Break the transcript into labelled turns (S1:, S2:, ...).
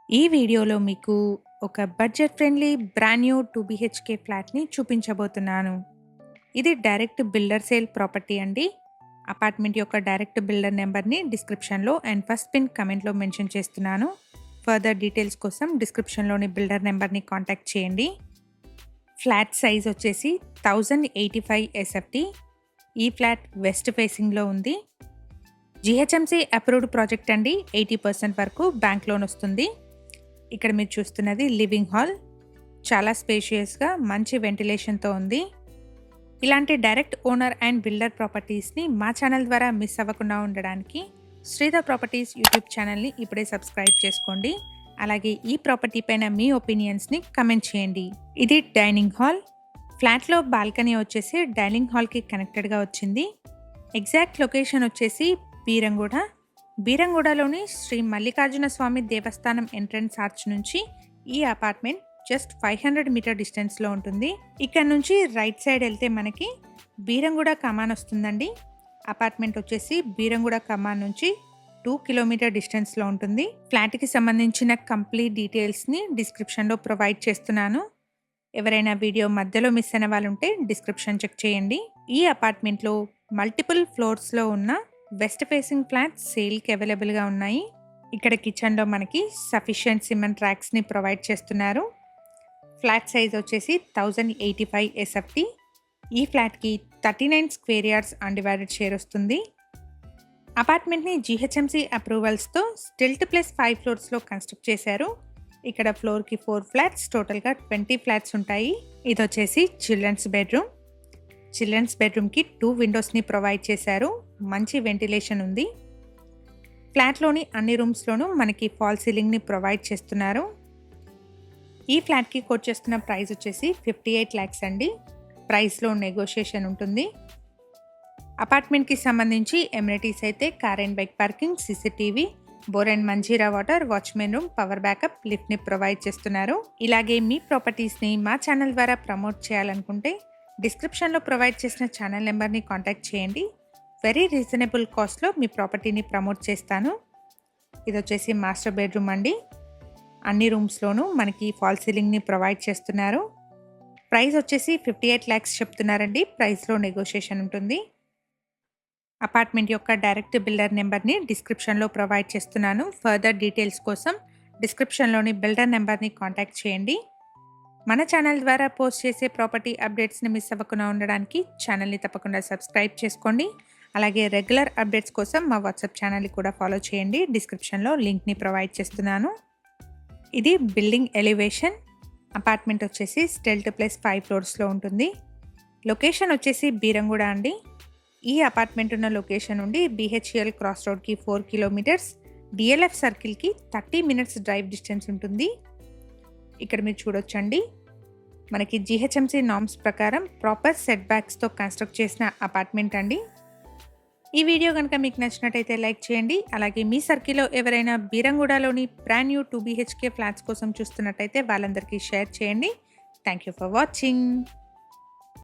S1: ఈ వీడియోలో మీకు ఒక budget friendly brand new 2 BHK ఫ్లాట్‌ని చూపించబోతున్నాను. ఇది డైరెక్ట్ బిల్డర్ సేల్ ప్రాపర్టీ అండి. అపార్ట్మెంట్ యొక్క డైరెక్ట్ బిల్డర్ నెంబర్‌ని డిస్క్రిప్షన్‌లో అండ్ ఫస్ట్ పిన్ కమెంట్‌లో మెన్షన్ చేస్తున్నాను. ఫర్దర్ డీటెయిల్స్ కోసం డిస్క్రిప్షన్‌లోని బిల్డర్ నెంబర్‌ని కాంటాక్ట్ చేయండి. ఫ్లాట్ సైజ్ వచ్చేసి 1085 ఎస్ఎఫ్టీ. ఈ ఫ్లాట్ వెస్ట్ ఫేసింగ్‌లో ఉంది. జీహెచ్ఎంసీ అప్రూవ్డ్ ప్రాజెక్ట్ అండి. 80% వరకు బ్యాంక్ లోన్ వస్తుంది. ఇక్కడ మీరు చూస్తున్నది లివింగ్ హాల్. చాలా స్పేషియస్గా మంచి వెంటిలేషన్తో ఉంది. ఇలాంటి డైరెక్ట్ ఓనర్ అండ్ బిల్డర్ ప్రాపర్టీస్ని మా ఛానల్ ద్వారా మిస్ అవ్వకుండా ఉండడానికి శ్రీధర్ ప్రాపర్టీస్ యూట్యూబ్ ఛానల్ని ఇప్పుడే సబ్స్క్రైబ్ చేసుకోండి. అలాగే ఈ ప్రాపర్టీ పైన మీ ఒపీనియన్స్ని కమెంట్ చేయండి. ఇది డైనింగ్ హాల్. ఫ్లాట్లో బాల్కనీ వచ్చేసి డైనింగ్ హాల్కి కనెక్టెడ్గా వచ్చింది. ఎగ్జాక్ట్ లొకేషన్ వచ్చేసి బీరంగూడలోని శ్రీ మల్లికార్జున స్వామి దేవస్థానం ఎంట్రన్స్ ఆర్చ్ నుంచి ఈ అపార్ట్మెంట్ జస్ట్ 500 మీటర్ డిస్టెన్స్లో ఉంటుంది. ఇక్కడ నుంచి రైట్ సైడ్ వెళ్తే మనకి బీరంగూడ కమాన్ వస్తుందండి. అపార్ట్మెంట్ వచ్చేసి బీరంగూడ కమాన్ నుంచి 2 కిలోమీటర్ డిస్టెన్స్లో ఉంటుంది. ఫ్లాట్కి సంబంధించిన కంప్లీట్ డీటెయిల్స్ని డిస్క్రిప్షన్లో ప్రొవైడ్ చేస్తున్నాను. ఎవరైనా వీడియో మధ్యలో మిస్ అయిన వాళ్ళు ఉంటే డిస్క్రిప్షన్ చెక్ చేయండి. ఈ అపార్ట్మెంట్లో మల్టిపుల్ ఫ్లోర్స్లో ఉన్న వెస్ట్ ఫేసింగ్ ఫ్లాట్స్ సేల్కి అవైలబుల్గా ఉన్నాయి. ఇక్కడ కిచెన్లో మనకి సఫిషియంట్ సిమెంట్ ర్యాక్స్ని ప్రొవైడ్ చేస్తున్నారు. ఫ్లాట్ సైజ్ వచ్చేసి 1085 ఎస్ఎఫ్టీ. ఈ ఫ్లాట్కి 39 స్క్వేర్ యార్డ్స్ అన్డివైడెడ్ షేర్ వస్తుంది. అపార్ట్మెంట్ని జీహెచ్ఎంసీ అప్రూవల్స్తో స్టిల్ట్ ప్లస్ 5 ఫ్లోర్స్లో కన్స్ట్రక్ట్ చేశారు. ఇక్కడ ఫ్లోర్కి 4 ఫ్లాట్స్, టోటల్గా 20 ఫ్లాట్స్ ఉంటాయి. ఇది వచ్చేసి చిల్డ్రన్స్ బెడ్రూమ్కి 2 విండోస్ని ప్రొవైడ్ చేశారు. మంచి వెంటిలేషన్ ఉంది. ఫ్లాట్లోని అన్ని రూమ్స్లోనూ మనకి ఫాల్ సీలింగ్ని ప్రొవైడ్ చేస్తున్నారు. ఈ ఫ్లాట్కి కోట్ చేస్తున్న ప్రైస్ వచ్చేసి 58 lakhs అండి. ప్రైస్లో నెగోషియేషన్ ఉంటుంది. అపార్ట్మెంట్కి సంబంధించి ఎమ్యూనిటీస్ అయితే car and bike parking, CCTV, bore and Manjira water, watchman room, power backup, లిఫ్ట్ని ప్రొవైడ్ చేస్తున్నారు. ఇలాగే మీ ప్రాపర్టీస్ని మా ఛానల్ ద్వారా ప్రమోట్ చేయాలనుకుంటే డిస్క్రిప్షన్లో ప్రొవైడ్ చేసిన ఛానల్ నెంబర్ని కాంటాక్ట్ చేయండి. వెరీ రీజనబుల్ కాస్ట్లో మీ ప్రాపర్టీని ప్రమోట్ చేస్తాను. ఇది వచ్చేసి మాస్టర్ బెడ్రూమ్ అండి. అన్ని రూమ్స్లోనూ మనకి ఫాల్ సీలింగ్ని ప్రొవైడ్ చేస్తున్నారు. ప్రైస్ వచ్చేసి 58 lakhs చెప్తున్నారండి. ప్రైస్లో నెగోషియేషన్ ఉంటుంది. అపార్ట్మెంట్ యొక్క డైరెక్ట్ బిల్డర్ నెంబర్ని డిస్క్రిప్షన్లో ప్రొవైడ్ చేస్తున్నాను. ఫర్దర్ డీటెయిల్స్ కోసం డిస్క్రిప్షన్లోని బిల్డర్ నెంబర్ని కాంటాక్ట్ చేయండి. మన ఛానల్ ద్వారా పోస్ట్ చేసే ప్రాపర్టీ అప్డేట్స్ని మిస్ అవ్వకుండా ఉండడానికి ఛానల్ని తప్పకుండా సబ్స్క్రైబ్ చేసుకోండి. అలాగే రెగ్యులర్ అప్డేట్స్ కోసం మా వాట్సాప్ ఛానల్ని కూడా ఫాలో చేయండి. డిస్క్రిప్షన్లో లింక్ని ప్రొవైడ్ చేస్తున్నాను. ఇది బిల్డింగ్ ఎలివేషన్. అపార్ట్మెంట్ వచ్చేసి స్టిల్ట్ ప్లస్ 5 ఫ్లోర్స్లో ఉంటుంది. లొకేషన్ వచ్చేసి బీరంగూడ అండి. ఈ అపార్ట్మెంట్ ఉన్న లొకేషన్ నుండి బీహెచ్ఎల్ క్రాస్ రోడ్కి 4 కిలోమీటర్స్, డిఎల్ఎఫ్ సర్కిల్కి 30 minutes డ్రైవ్ డిస్టెన్స్ ఉంటుంది. ఇక్కడ మీరు చూడొచ్చండి, మనకి జీహెచ్ఎంసీ నార్మ్స్ ప్రకారం ప్రాపర్ సెట్ బ్యాక్స్తో కన్స్ట్రక్ట్ చేసిన అపార్ట్మెంట్ అండి. ఈ వీడియో కనుక మీకు నచ్చినట్టయితే లైక్ చేయండి. అలాగే మీ సర్కిల్లో ఎవరైనా బీరంగూడలోని బ్రాండ్ న్యూ 2 బీహెచ్కే ఫ్లాట్స్ కోసం చూస్తున్నట్టయితే వాళ్ళందరికీ షేర్ చేయండి. Thank you for watching.